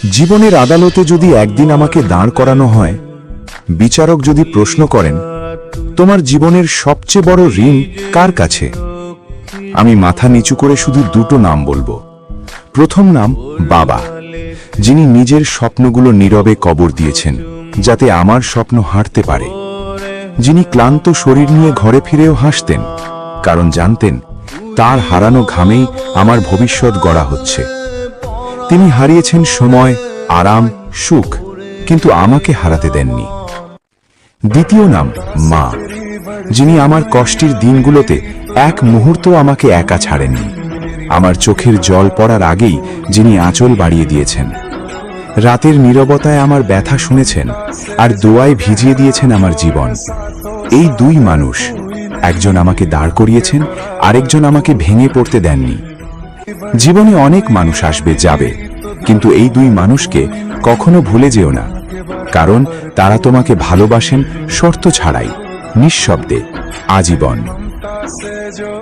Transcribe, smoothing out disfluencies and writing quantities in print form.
জীবনের আদালতে যদি একদিন আমাকে দাঁড় করানো হয়, বিচারক যদি প্রশ্ন করেন, তোমার জীবনের সবচেয়ে বড় ঋণ কার কাছে, আমি মাথা নিচু করে শুধু দুটো নাম বলবো। প্রথম নাম বাবা, যিনি নিজের স্বপ্নগুলো নীরবে কবর দিয়েছেন যাতে আমার স্বপ্ন হাঁটতে পারে, যিনি ক্লান্ত শরীর নিয়ে ঘরে ফিরেও হাসতেন, কারণ জানতেন তার হারানো ঘামেই আমার ভবিষ্যৎ গড়া হচ্ছে। তিনি হারিয়েছেন সময়, আরাম, সুখ, কিন্তু আমাকে হারাতে দেননি। দ্বিতীয় নাম মা, যিনি আমার কষ্টের দিনগুলোতে এক মুহূর্ত আমাকে একা ছাড়েননি। আমার চোখের জল পড়ার আগেই যিনি আঁচল বাড়িয়ে দিয়েছেন, রাতের নীরবতায় আমার ব্যথা শুনেছেন আর দোয়ায় ভিজিয়ে দিয়েছেন আমার জীবন। এই দুই মানুষ, একজন আমাকে দাঁড় করিয়েছেন, আরেকজন আমাকে ভেঙে পড়তে দেননি। জীবনে অনেক মানুষ আসবে যাবে, কিন্তু এই দুই মানুষকে কখনো ভুলে যেও না, কারণ তারা তোমাকে ভালোবাসেন শর্ত ছাড়াই, নিঃশব্দে, আজীবন।